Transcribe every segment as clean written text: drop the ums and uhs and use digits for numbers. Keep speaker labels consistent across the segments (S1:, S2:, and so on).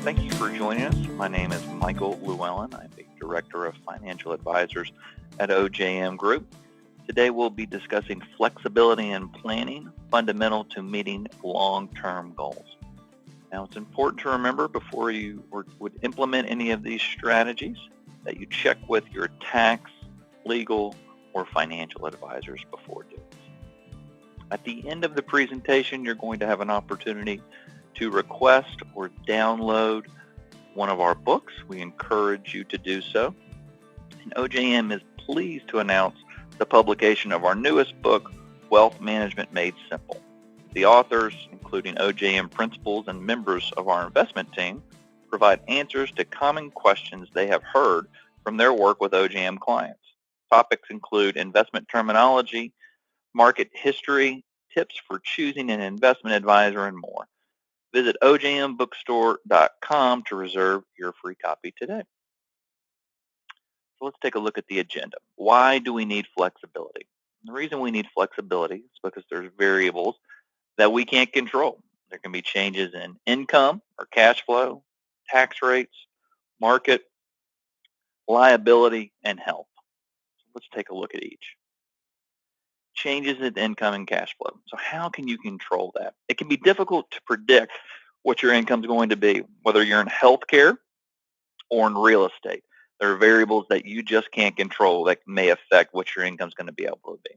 S1: Thank you for joining us. My name is Michael Lewellen. I'm the Director of Financial Advisors at OJM Group. Today we'll be discussing flexibility in planning, fundamental to meeting long-term goals. Now, it's important to remember before you would implement any of these strategies that you check with your tax, legal, or financial advisors before doing this. At the end of the presentation, you're going to have an opportunity to request or download one of our books. We encourage you to do so. And OJM is pleased to announce the publication of our newest book, Wealth Management Made Simple. The authors, including OJM principals and members of our investment team, provide answers to common questions they have heard from their work with OJM clients. Topics include investment terminology, market history, tips for choosing an investment advisor, and more. Visit ojmbookstore.com to reserve your free copy today. So let's take a look at the agenda. Why do we need flexibility? The reason we need flexibility is because there's variables that we can't control. There can be changes in income or cash flow, tax rates, market, liability, and health. So let's take a look at each. Changes in income and cash flow. So how can you control that? It can be difficult to predict what your income is going to be, whether you're in healthcare or in real estate. There are variables that you just can't control that may affect what your income is going to be able to be.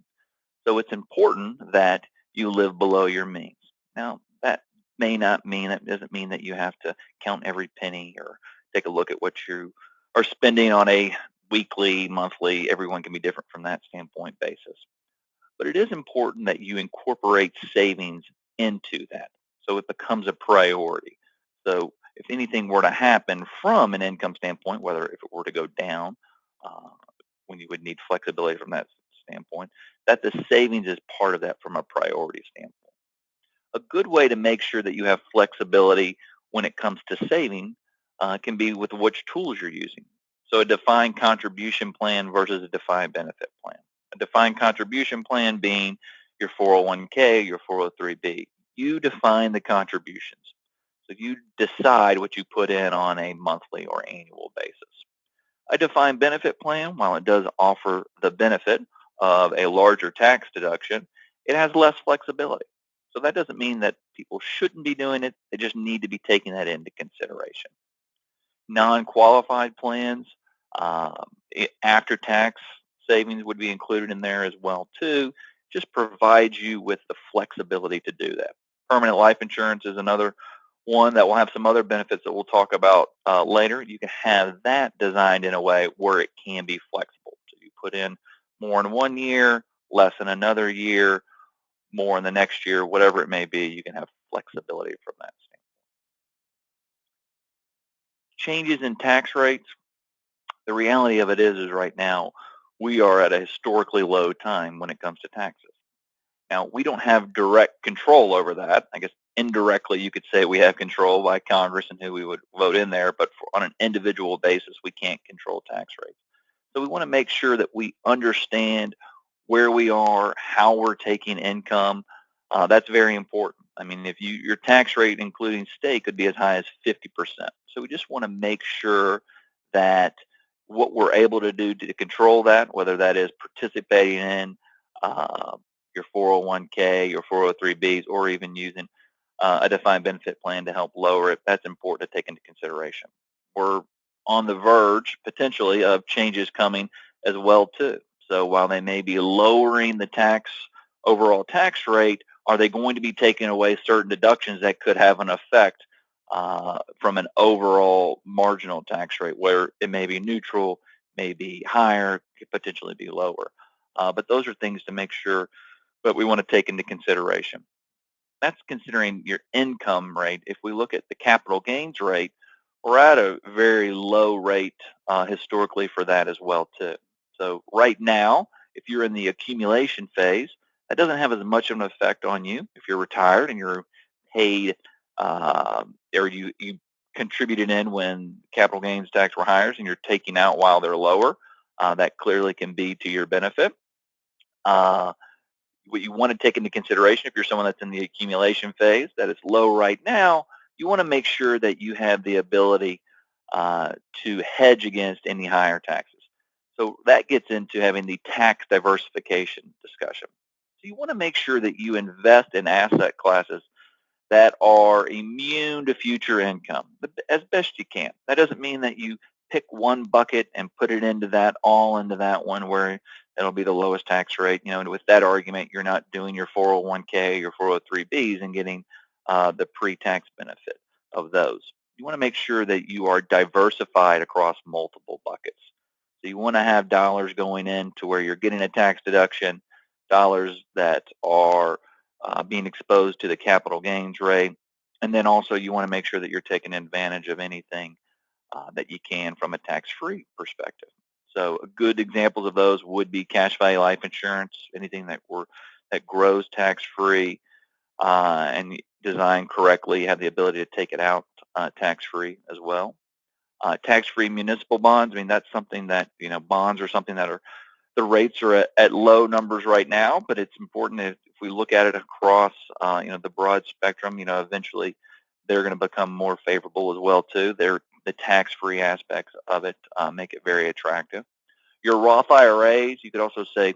S1: So it's important that you live below your means. Now, that doesn't mean that you have to count every penny or take a look at what you are spending on a weekly, monthly. Everyone can be different from that standpoint basis. But it is important that you incorporate savings into that so it becomes a priority. So if anything were to happen from an income standpoint, whether if it were to go down, when you would need flexibility from that standpoint, that the savings is part of that from a priority standpoint. A good way to make sure that you have flexibility when it comes to saving can be with which tools you're using. So a defined contribution plan versus a defined benefit plan. A defined contribution plan being your 401k, your 403b. You define the contributions. So you decide what you put in on a monthly or annual basis. A defined benefit plan, while it does offer the benefit of a larger tax deduction, it has less flexibility. So that doesn't mean that people shouldn't be doing it. They just need to be taking that into consideration. Non-qualified plans, after-tax savings would be included in there as well too. Just provides you with the flexibility to do that. Permanent life insurance is another one that will have some other benefits that we'll talk about later. You can have that designed in a way where it can be flexible. So you put in more in one year, less in another year, more in the next year, whatever it may be, you can have flexibility from that standpoint. Changes in tax rates. The reality of it is right now, we are at a historically low time when it comes to taxes. Now, we don't have direct control over that. I guess indirectly you could say we have control by Congress and who we would vote in there, but on an individual basis, we can't control tax rates. So we want to make sure that we understand where we are, how we're taking income. That's very important. I mean, if your tax rate, including state, could be as high as 50%. So we just want to make sure that what we're able to do to control that, whether that is participating in your 401k, your 403bs, or even using a defined benefit plan to help lower it, that's important to take into consideration. We're on the verge, potentially, of changes coming as well, too. So while they may be lowering the overall tax rate, are they going to be taking away certain deductions that could have an effect from an overall marginal tax rate, where it may be neutral, may be higher, could potentially be lower. But those are things to make sure that we want to take into consideration. That's considering your income rate. If we look at the capital gains rate, we're at a very low rate historically for that as well too. So right now, if you're in the accumulation phase, that doesn't have as much of an effect on you. If you're retired and you're paid or you contributed in when capital gains tax were higher and you're taking out while they're lower, that clearly can be to your benefit. What you want to take into consideration if you're someone that's in the accumulation phase, that it's low right now, you want to make sure that you have the ability to hedge against any higher taxes. So that gets into having the tax diversification discussion. So you want to make sure that you invest in asset classes that are immune to future income as best you can. That doesn't mean that you pick one bucket and put it into that, all into that one where it'll be the lowest tax rate. You know, and with that argument, you're not doing your 401k, your 403bs and getting the pre-tax benefit of those. You want to make sure that you are diversified across multiple buckets. So you want to have dollars going in to where you're getting a tax deduction, dollars that are being exposed to the capital gains rate. And then also you want to make sure that you're taking advantage of anything that you can from a tax-free perspective. So good examples of those would be cash value life insurance, anything that grows tax-free and designed correctly, have the ability to take it out tax-free as well. Tax-free municipal bonds, I mean, that's something that, you know, bonds are something that are, the rates are at low numbers right now, but it's important if we look at it across, you know, the broad spectrum, you know, eventually they're going to become more favorable as well too. The tax-free aspects of it make it very attractive. Your Roth IRAs, you could also say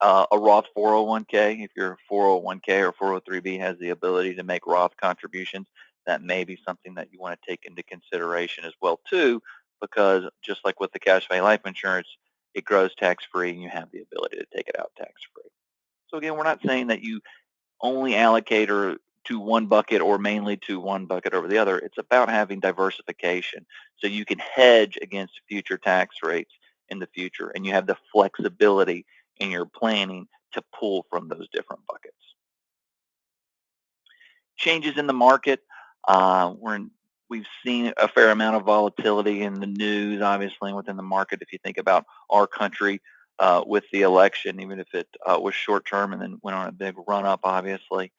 S1: a Roth 401k. If your 401k or 403b has the ability to make Roth contributions, that may be something that you want to take into consideration as well too, because just like with the cash value life insurance, it grows tax-free and you have the ability to take it out tax-free. So again, we're not saying that you only allocate or to one bucket or mainly to one bucket over the other. It's about having diversification so you can hedge against future tax rates in the future, and you have the flexibility in your planning to pull from those different buckets. Changes in the market. We've seen a fair amount of volatility in the news, obviously, within the market. If you think about our country with the election, even if it was short term and then went on a big run up, obviously,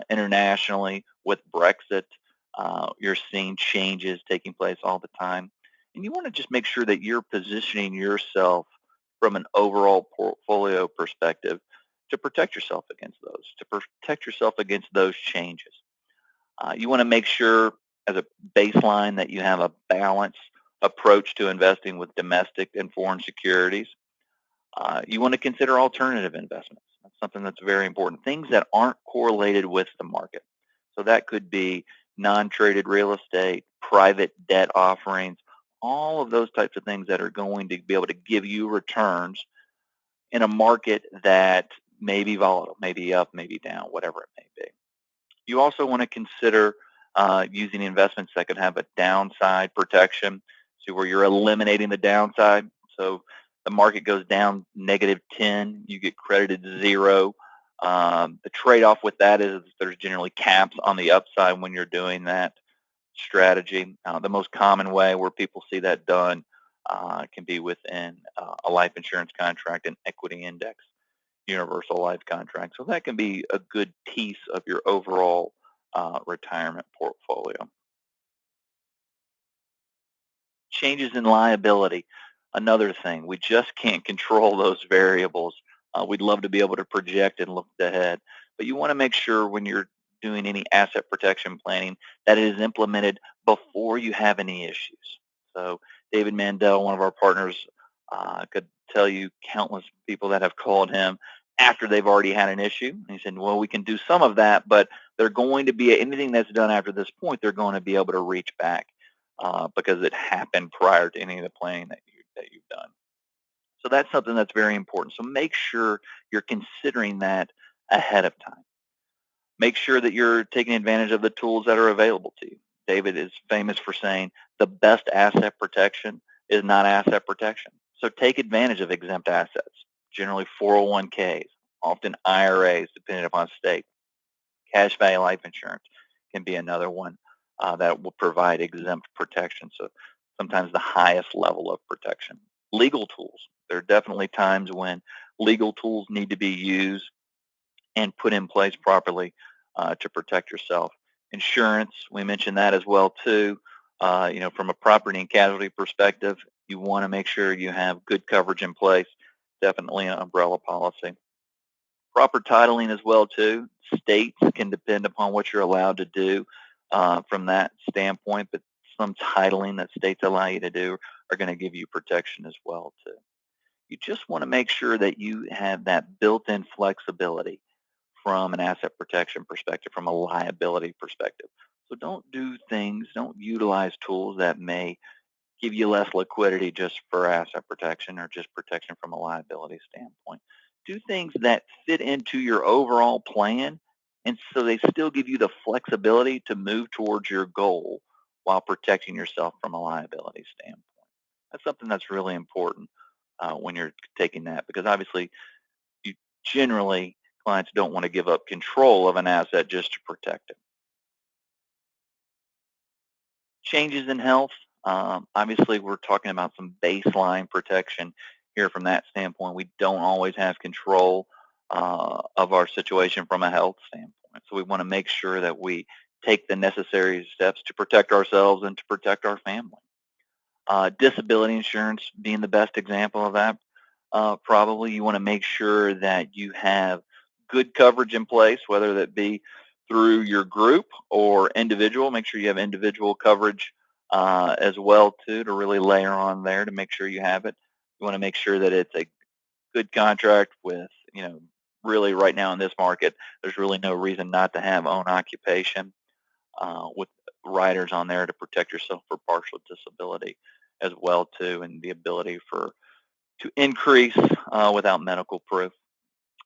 S1: internationally with Brexit, you're seeing changes taking place all the time. And you want to just make sure that you're positioning yourself from an overall portfolio perspective to protect yourself against those, to protect yourself against those changes. You want to make sure as a baseline that you have a balanced approach to investing with domestic and foreign securities. You want to consider alternative investments. That's something that's very important. Things that aren't correlated with the market. So that could be non-traded real estate, private debt offerings, all of those types of things that are going to be able to give you returns in a market that may be volatile, maybe up, maybe down, whatever it may be. You also want to consider using investments that could have a downside protection, so where you're eliminating the downside. So the market goes down -10, you get credited 0. The trade-off with that is there's generally caps on the upside when you're doing that strategy. The most common way where people see that done can be within a life insurance contract, an equity index universal life contract. So that can be a good piece of your overall retirement portfolio. Changes in liability, another thing. We just can't control those variables. We'd love to be able to project and look ahead, but you want to make sure when you're doing any asset protection planning that it is implemented before you have any issues. So David Mandel, one of our partners, could tell you countless people that have called him after they've already had an issue. And he said, well, we can do some of that, but they're going to be, anything that's done after this point, they're going to be able to reach back because it happened prior to any of the planning that you've done. So that's something that's very important. So make sure you're considering that ahead of time. Make sure that you're taking advantage of the tools that are available to you. David is famous for saying the best asset protection is not asset protection. So take advantage of exempt assets, generally 401ks, often IRAs, depending upon state. Cash value life insurance can be another one that will provide exempt protection. So sometimes the highest level of protection. Legal tools. There are definitely times when legal tools need to be used and put in place properly to protect yourself. Insurance, we mentioned that as well too. From a property and casualty perspective, you want to make sure you have good coverage in place, definitely an umbrella policy. Proper titling as well too. States can depend upon what you're allowed to do. from that standpoint, but some titling that states allow you to do are going to give you protection as well too. You just want to make sure that you have that built-in flexibility from an asset protection perspective, from a liability perspective. So don't utilize tools that may give you less liquidity just for asset protection or just protection from a liability standpoint. Do things that fit into your overall plan, and so they still give you the flexibility to move towards your goal while protecting yourself from a liability standpoint. That's something that's really important when you're taking that, because obviously you generally, clients don't want to give up control of an asset just to protect it. Changes in health, obviously we're talking about some baseline protection here from that standpoint. We don't always have control of our situation from a health standpoint. So we want to make sure that we take the necessary steps to protect ourselves and to protect our family. Disability insurance being the best example of that. Probably you want to make sure that you have good coverage in place, whether that be through your group or individual. Make sure you have individual coverage as well too, to really layer on there to make sure you have it. You want to make sure that it's a good contract with, really right now in this market, there's really no reason not to have own occupation with riders on there to protect yourself for partial disability as well too, and the ability to increase without medical proof.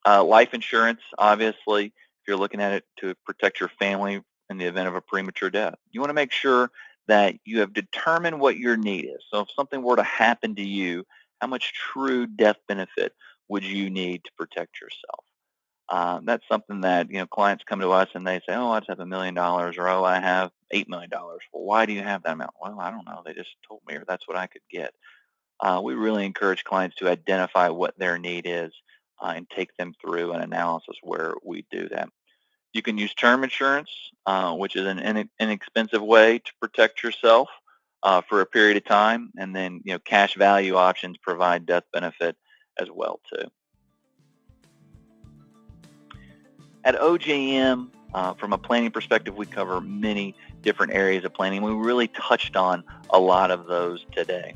S1: Life insurance, obviously, if you're looking at it to protect your family in the event of a premature death, you want to make sure that you have determined what your need is. So if something were to happen to you, how much true death benefit would you need to protect yourself? That's something that, clients come to us and they say, oh, I just have $1 million, or oh, I have $8 million. Well, why do you have that amount? Well, I don't know. They just told me, or that's what I could get. We really encourage clients to identify what their need is and take them through an analysis where we do that. You can use term insurance, which is an inexpensive way to protect yourself for a period of time, and then cash value options provide death benefit as well too. At OJM, from a planning perspective, we cover many different areas of planning. We really touched on a lot of those today.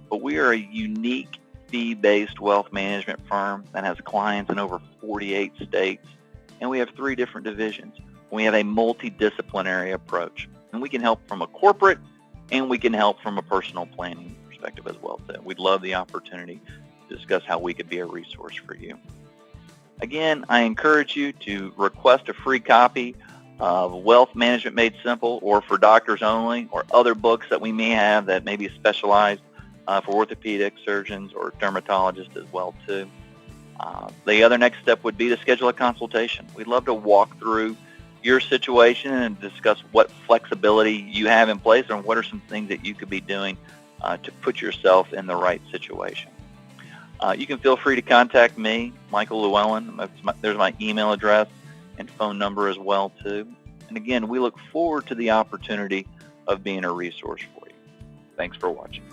S1: But we are a unique fee-based wealth management firm that has clients in over 48 states, and we have 3 different divisions. We have a multidisciplinary approach, and we can help from a corporate and we can help from a personal planning perspective as well. So we'd love the opportunity to discuss how we could be a resource for you. Again, I encourage you to request a free copy of Wealth Management Made Simple, or For Doctors Only, or other books that we may have that may be specialized for orthopedic surgeons or dermatologists as well too. The other next step would be to schedule a consultation. We'd love to walk through your situation and discuss what flexibility you have in place and what are some things that you could be doing to put yourself in the right situation. You can feel free to contact me, Michael Lewellen. There's my email address and phone number as well too. And again, we look forward to the opportunity of being a resource for you. Thanks for watching.